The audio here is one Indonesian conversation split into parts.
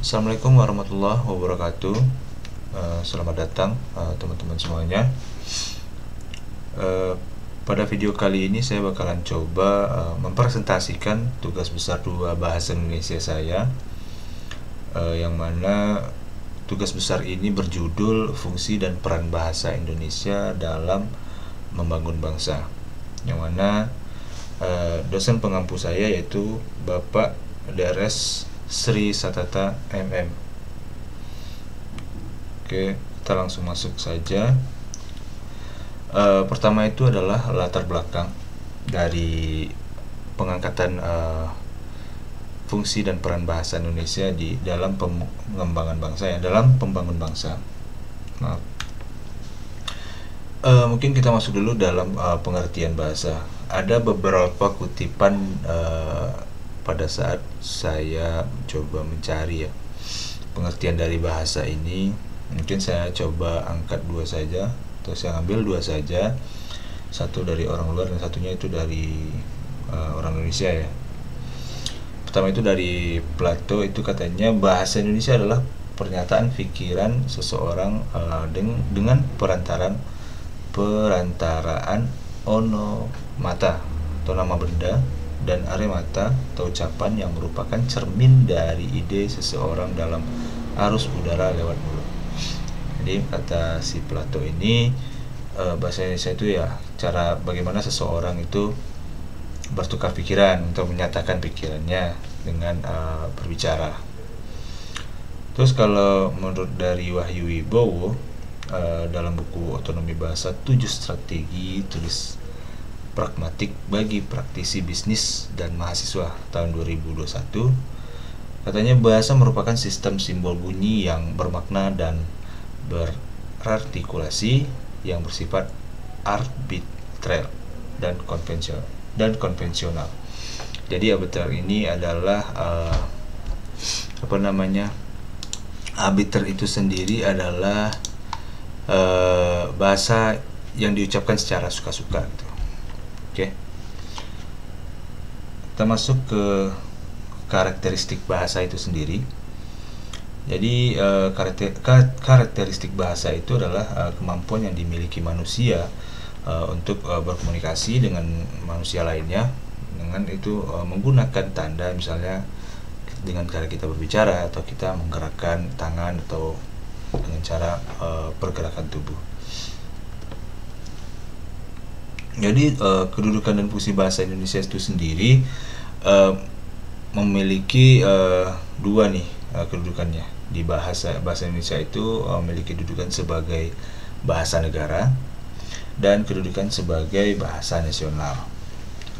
Assalamualaikum warahmatullahi wabarakatuh. Selamat datang teman-teman semuanya. Pada video kali ini saya bakalan coba mempresentasikan tugas besar 2 bahasa Indonesia saya, yang mana tugas besar ini berjudul Fungsi dan Peran Bahasa Indonesia dalam Membangun Bangsa, yang mana dosen pengampu saya yaitu Bapak Drs. Sri Satata MM. Oke, kita langsung masuk saja. Pertama itu adalah latar belakang dari pengangkatan fungsi dan peran bahasa Indonesia di dalam pengembangan bangsa, dalam pembangun bangsa. Maaf. Mungkin kita masuk dulu dalam pengertian bahasa. Ada beberapa kutipan pada saat saya coba mencari pengertian dari bahasa ini. Mungkin saya coba angkat 2 saja, atau saya ambil 2 saja, satu dari orang luar dan satunya itu dari orang Indonesia ya. Pertama itu dari Plato, itu katanya bahasa Indonesia adalah pernyataan pikiran seseorang dengan perantaraan onomata atau nama benda dan aremata atau ucapan yang merupakan cermin dari ide seseorang dalam arus udara lewat mulut. Jadi kata si Plato ini, bahasa Indonesia itu ya cara bagaimana seseorang itu bertukar pikiran atau menyatakan pikirannya dengan berbicara. Terus kalau menurut dari Wahyu Wibowo, dalam buku Otonomi Bahasa 7 Strategi Tulis Pragmatik bagi Praktisi Bisnis dan Mahasiswa tahun 2021, katanya bahasa merupakan sistem simbol bunyi yang bermakna dan berartikulasi yang bersifat arbitrer dan konvensional. Jadi arbitrer ini adalah arbiter itu sendiri adalah bahasa yang diucapkan secara suka-suka gitu. Oke. Kita masuk ke karakteristik bahasa itu sendiri. Jadi karakteristik bahasa itu adalah kemampuan yang dimiliki manusia untuk berkomunikasi dengan manusia lainnya, dengan itu menggunakan tanda, misalnya dengan cara kita berbicara atau kita menggerakkan tangan atau dengan cara pergerakan tubuh. Jadi kedudukan dan fungsi bahasa Indonesia itu sendiri memiliki 2 nih kedudukannya. Di bahasa Indonesia itu memiliki kedudukan sebagai bahasa negara dan kedudukan sebagai bahasa nasional.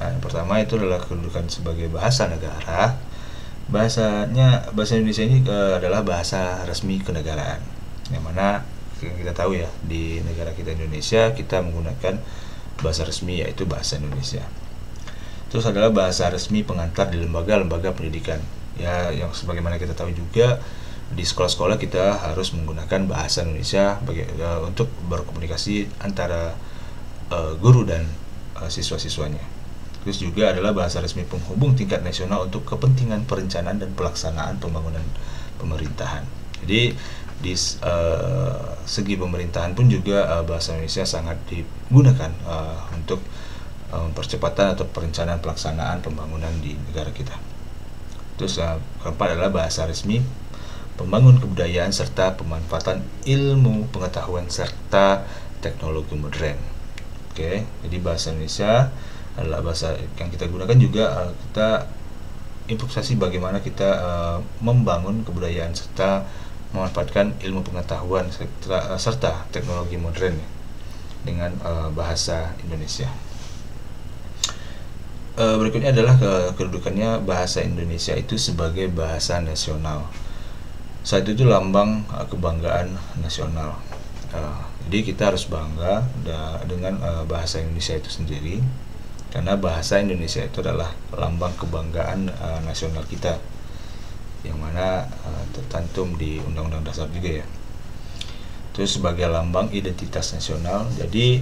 Nah, yang pertama itu adalah kedudukan sebagai bahasa negara. Bahasa Indonesia ini adalah bahasa resmi kenegaraan, yang mana kita tahu ya, di negara kita Indonesia kita menggunakan bahasa resmi yaitu bahasa Indonesia. Terus adalah bahasa resmi pengantar di lembaga-lembaga pendidikan ya, yang sebagaimana kita tahu juga di sekolah-sekolah kita harus menggunakan bahasa Indonesia untuk berkomunikasi antara guru dan siswa-siswanya. Terus juga adalah bahasa resmi penghubung tingkat nasional untuk kepentingan perencanaan dan pelaksanaan pembangunan pemerintahan. Jadi di segi pemerintahan pun juga bahasa Indonesia sangat digunakan untuk percepatan atau perencanaan pelaksanaan pembangunan di negara kita. Terus keempat adalah bahasa resmi pembangun kebudayaan serta pemanfaatan ilmu pengetahuan serta teknologi modern. Oke, jadi bahasa Indonesia adalah bahasa yang kita gunakan juga kita improvisasi bagaimana kita membangun kebudayaan serta memanfaatkan ilmu pengetahuan serta teknologi modern dengan bahasa Indonesia. Berikutnya adalah kedudukannya bahasa Indonesia itu sebagai bahasa nasional. Saat itu lambang kebanggaan nasional. Jadi kita harus bangga dengan bahasa Indonesia itu sendiri, karena bahasa Indonesia itu adalah lambang kebanggaan nasional kita, yang mana tercantum di Undang-Undang Dasar juga ya. Terus sebagai lambang identitas nasional, jadi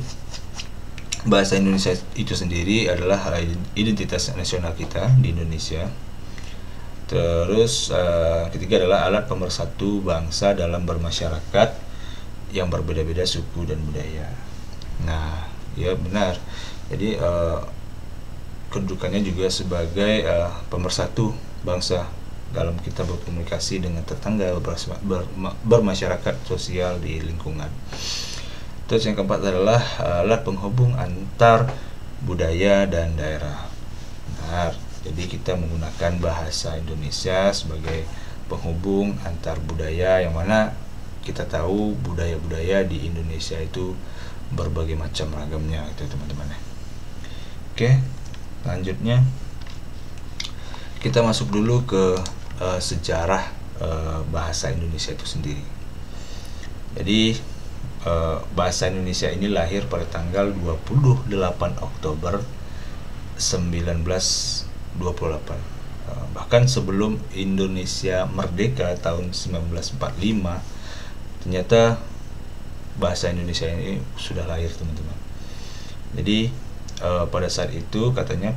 bahasa Indonesia itu sendiri adalah identitas nasional kita di Indonesia. Terus ketiga adalah alat pemersatu bangsa dalam bermasyarakat yang berbeda-beda suku dan budaya. Nah, ya benar. Jadi kedudukannya juga sebagai pemersatu bangsa dalam kita berkomunikasi dengan tetangga, bermasyarakat sosial di lingkungan. Terus yang keempat adalah alat penghubung antar budaya dan daerah. Benar. Jadi kita menggunakan bahasa Indonesia sebagai penghubung antar budaya, yang mana kita tahu budaya-budaya di Indonesia itu berbagai macam ragamnya itu teman-teman. Oke, selanjutnya kita masuk dulu ke sejarah bahasa Indonesia itu sendiri. Jadi bahasa Indonesia ini lahir pada tanggal 28 Oktober 1928. Bahkan sebelum Indonesia merdeka tahun 1945, ternyata bahasa Indonesia ini sudah lahir teman-teman. Jadi pada saat itu katanya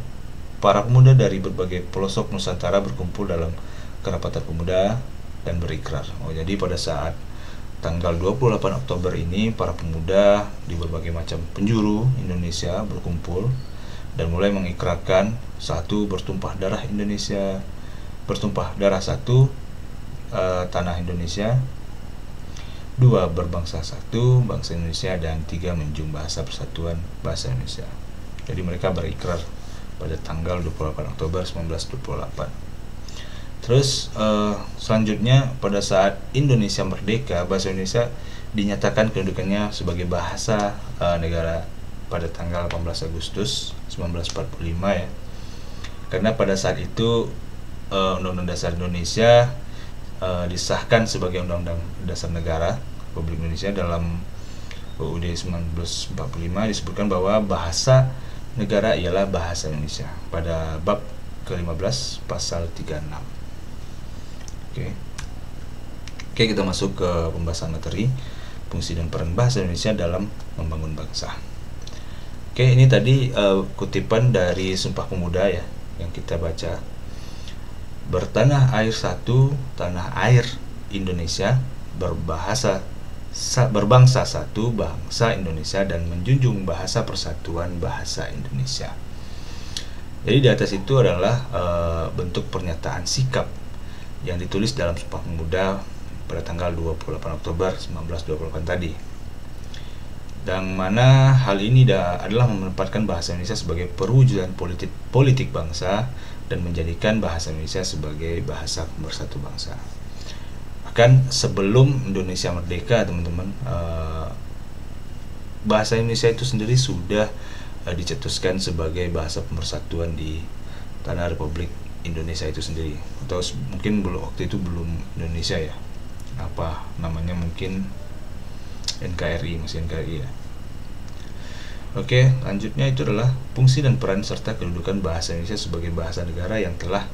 para pemuda dari berbagai pelosok Nusantara berkumpul dalam kerapatan pemuda dan berikrar. Jadi pada saat tanggal 28 Oktober ini para pemuda di berbagai macam penjuru Indonesia berkumpul dan mulai mengikrarkan: satu, bertumpah darah Indonesia, bertumpah darah satu, tanah Indonesia; dua, berbangsa satu, bangsa Indonesia; dan tiga, menjunjung bahasa persatuan bahasa Indonesia. Jadi mereka berikrar pada tanggal 28 Oktober 1928. Terus selanjutnya pada saat Indonesia merdeka, bahasa Indonesia dinyatakan kedudukannya sebagai bahasa negara pada tanggal 18 Agustus 1945 ya. Karena pada saat itu Undang-Undang Dasar Indonesia disahkan sebagai Undang-Undang Dasar Negara Republik Indonesia. Dalam UUD 1945 disebutkan bahwa bahasa negara ialah bahasa Indonesia pada bab ke-15 pasal 36. Oke, kita masuk ke pembahasan materi fungsi dan peran bahasa Indonesia dalam membangun bangsa. Oke, ini tadi kutipan dari Sumpah Pemuda ya yang kita baca. Bertanah air satu, tanah air Indonesia, berbangsa satu, bangsa Indonesia, dan menjunjung bahasa persatuan bahasa Indonesia. Jadi di atas itu adalah bentuk pernyataan sikap yang ditulis dalam Sumpah Pemuda pada tanggal 28 Oktober 1928 tadi. Dan mana hal ini adalah menempatkan bahasa Indonesia sebagai perwujudan politik bangsa dan menjadikan bahasa Indonesia sebagai bahasa pemersatu bangsa. Bahkan sebelum Indonesia merdeka teman-teman, bahasa Indonesia itu sendiri sudah dicetuskan sebagai bahasa pemersatuan di tanah Republik Indonesia itu sendiri. Atau mungkin waktu itu belum Indonesia ya, apa namanya, mungkin NKRI, masih NKRI ya. Oke, lanjutnya itu adalah fungsi dan peran serta kedudukan bahasa Indonesia sebagai bahasa negara yang telah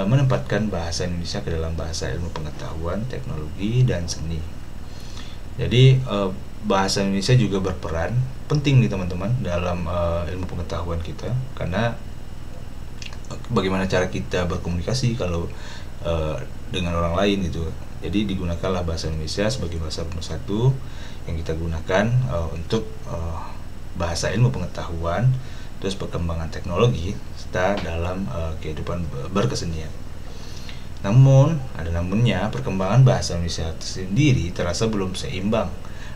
menempatkan bahasa Indonesia ke dalam bahasa ilmu pengetahuan, teknologi, dan seni. Jadi bahasa Indonesia juga berperan penting nih teman-teman dalam ilmu pengetahuan kita, karena bagaimana cara kita berkomunikasi kalau dengan orang lain itu. Jadi digunakanlah bahasa Indonesia sebagai bahasa pemersatu yang kita gunakan untuk bahasa ilmu pengetahuan, terus perkembangan teknologi, serta dalam kehidupan berkesenian. Namun, ada namunnya, perkembangan bahasa Indonesia sendiri terasa belum seimbang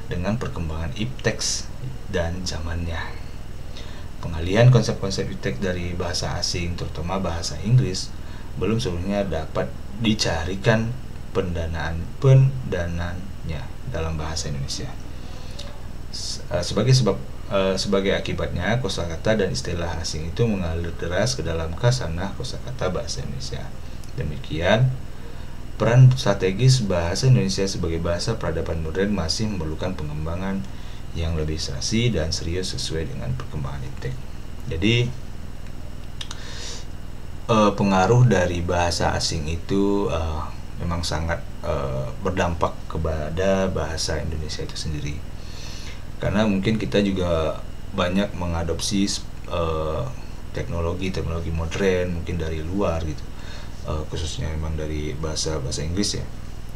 dengan perkembangan ipteks dan zamannya. Pengalihan konsep-konsep ipteks dari bahasa asing, terutama bahasa Inggris, belum seluruhnya dapat dicarikan pendanaannya dalam bahasa Indonesia. Sebagai akibatnya, kosakata dan istilah asing itu mengalir deras ke dalam khasanah kosakata bahasa Indonesia. Demikian, peran strategis bahasa Indonesia sebagai bahasa peradaban modern masih memerlukan pengembangan yang lebih serasi dan serius sesuai dengan perkembangan iptek. Jadi pengaruh dari bahasa asing itu memang sangat berdampak kepada bahasa Indonesia itu sendiri. Karena mungkin kita juga banyak mengadopsi teknologi modern mungkin dari luar gitu. khususnya memang dari bahasa Inggris ya.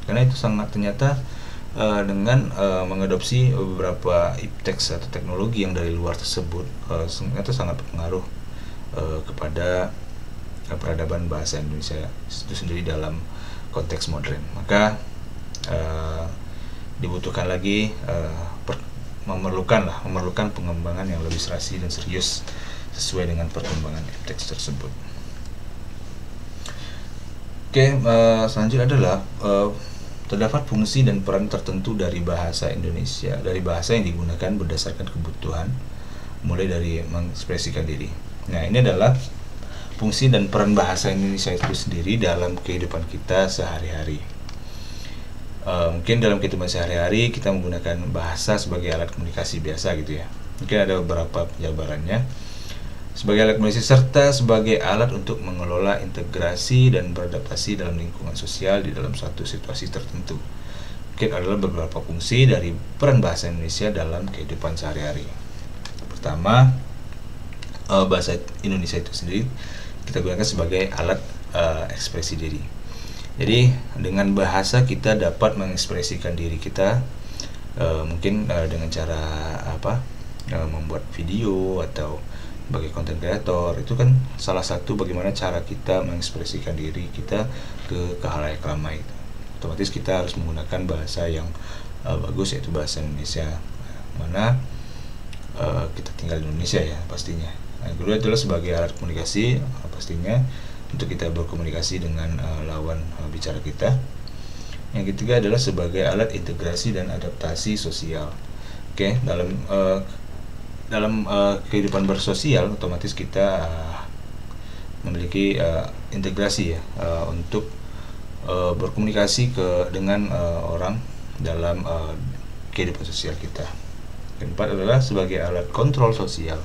Karena itu sangat ternyata dengan mengadopsi beberapa ipteks atau teknologi yang dari luar tersebut ternyata sangat berpengaruh kepada peradaban bahasa Indonesia itu sendiri dalam konteks modern. Maka dibutuhkan lagi memerlukan pengembangan yang lebih serasi dan serius sesuai dengan perkembangan ipteks tersebut. Oke, selanjutnya adalah terdapat fungsi dan peran tertentu dari bahasa Indonesia, dari bahasa yang digunakan berdasarkan kebutuhan, mulai dari mengekspresikan diri. Nah, ini adalah fungsi dan peran bahasa Indonesia itu sendiri dalam kehidupan kita sehari-hari. Mungkin dalam kehidupan sehari-hari kita menggunakan bahasa sebagai alat komunikasi biasa gitu ya. Mungkin ada beberapa penjabarannya. Sebagai alat komunikasi serta sebagai alat untuk mengelola integrasi dan beradaptasi dalam lingkungan sosial di dalam suatu situasi tertentu. Mungkin adalah beberapa fungsi dari peran bahasa Indonesia dalam kehidupan sehari-hari. Pertama, bahasa Indonesia itu sendiri kita gunakan sebagai alat ekspresi diri. Jadi dengan bahasa kita dapat mengekspresikan diri kita, mungkin dengan cara membuat video atau sebagai content creator. Itu kan salah satu bagaimana cara kita mengekspresikan diri kita ke khalayak ramai. Otomatis kita harus menggunakan bahasa yang bagus, yaitu bahasa Indonesia, mana kita tinggal di Indonesia ya pastinya. Yang kedua adalah sebagai alat komunikasi pastinya untuk kita berkomunikasi dengan lawan bicara kita. Yang ketiga adalah sebagai alat integrasi dan adaptasi sosial. Oke, dalam kehidupan bersosial otomatis kita memiliki integrasi ya untuk berkomunikasi dengan orang dalam kehidupan sosial kita. Yang keempat adalah sebagai alat kontrol sosial.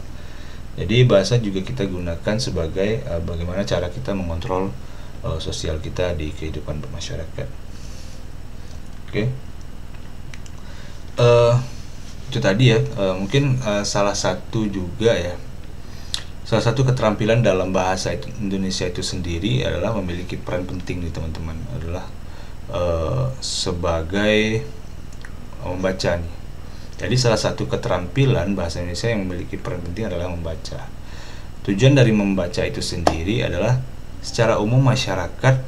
Jadi bahasa juga kita gunakan sebagai bagaimana cara kita mengontrol sosial kita di kehidupan bermasyarakat. Oke. Itu tadi ya, mungkin salah satu juga ya, salah satu keterampilan dalam bahasa Indonesia itu sendiri adalah memiliki peran penting nih teman-teman, adalah sebagai membaca nih. Jadi salah satu keterampilan bahasa Indonesia yang memiliki peran penting adalah membaca. Tujuan dari membaca itu sendiri adalah secara umum masyarakat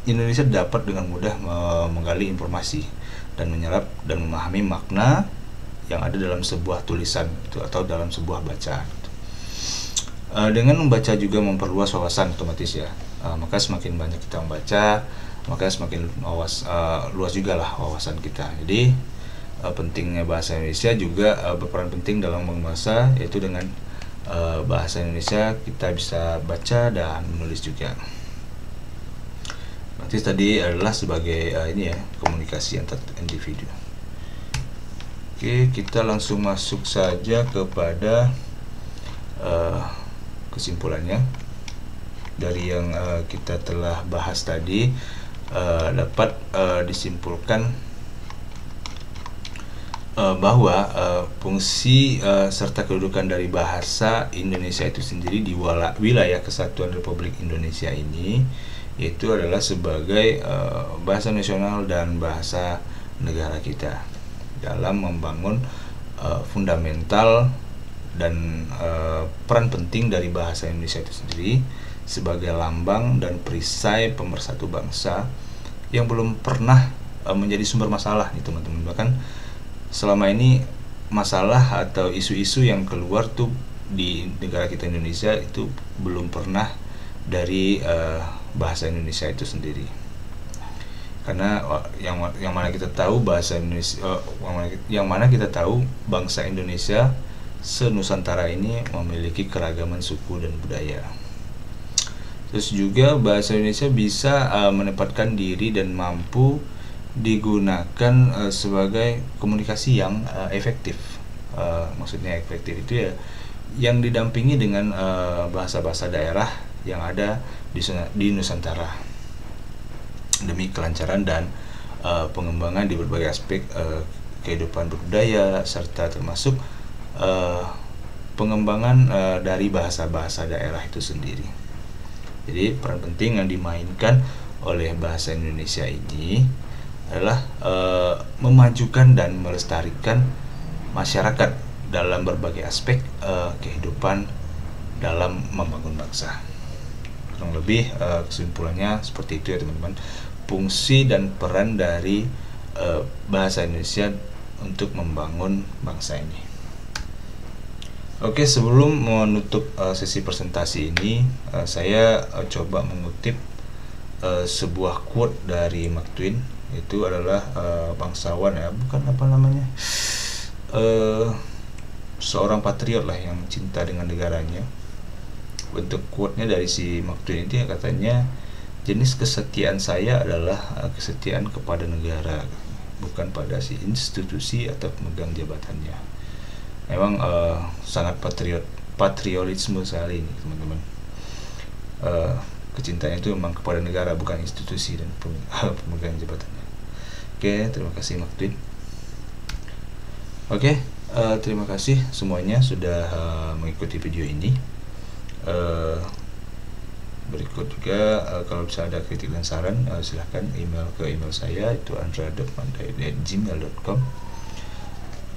Indonesia dapat dengan mudah menggali informasi dan menyerap dan memahami makna yang ada dalam sebuah tulisan atau dalam sebuah bacaan. Dengan membaca juga memperluas wawasan otomatis ya. Maka semakin banyak kita membaca, maka semakin luas juga lah wawasan kita. Jadi pentingnya bahasa Indonesia juga berperan penting dalam bahasa, yaitu dengan bahasa Indonesia kita bisa baca dan menulis juga. Nanti tadi adalah sebagai komunikasi antar individu. Oke, kita langsung masuk saja kepada kesimpulannya. Dari yang kita telah bahas tadi dapat disimpulkan bahwa fungsi serta kedudukan dari bahasa Indonesia itu sendiri di wilayah Kesatuan Republik Indonesia ini itu adalah sebagai bahasa nasional dan bahasa negara kita dalam membangun fundamental dan peran penting dari bahasa Indonesia itu sendiri sebagai lambang dan perisai pemersatu bangsa yang belum pernah menjadi sumber masalah nih teman-teman. Bahkan selama ini masalah atau isu-isu yang keluar tuh di negara kita Indonesia itu belum pernah dari bahasa Indonesia itu sendiri. Karena yang mana kita tahu bahasa Indonesia, yang mana kita tahu bangsa Indonesia se-Nusantara ini memiliki keragaman suku dan budaya. Terus juga bahasa Indonesia bisa menempatkan diri dan mampu digunakan sebagai komunikasi yang efektif. Maksudnya efektif itu ya yang didampingi dengan bahasa-bahasa daerah yang ada di Nusantara demi kelancaran dan pengembangan di berbagai aspek kehidupan berbudaya serta termasuk pengembangan dari bahasa-bahasa daerah itu sendiri. Jadi peran penting yang dimainkan oleh bahasa Indonesia ini adalah memajukan dan melestarikan masyarakat dalam berbagai aspek kehidupan dalam membangun bangsa. Kurang lebih kesimpulannya seperti itu ya teman-teman, fungsi dan peran dari bahasa Indonesia untuk membangun bangsa ini. Oke, sebelum menutup sesi presentasi ini, saya coba mengutip sebuah quote dari Mark Twain. Itu adalah bangsawan ya, bukan apa namanya, seorang patriot lah yang cinta dengan negaranya. Untuk quote-nya dari si Mark Twain itu, katanya, jenis kesetiaan saya adalah kesetiaan kepada negara, bukan pada si institusi atau pemegang jabatannya. Memang sangat patriotisme sekali ini teman-teman. Kecintaannya itu memang kepada negara, bukan institusi dan pemegang jabatannya. Oke, terima kasih Mark Twain. Oke, terima kasih semuanya sudah mengikuti video ini. Berikut juga kalau misalnya ada kritik dan saran, silahkan email ke email saya, itu andra.mandai@gmail.com.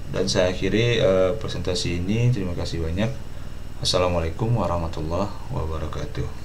Dan saya akhiri presentasi ini. Terima kasih banyak. Assalamualaikum warahmatullahi wabarakatuh.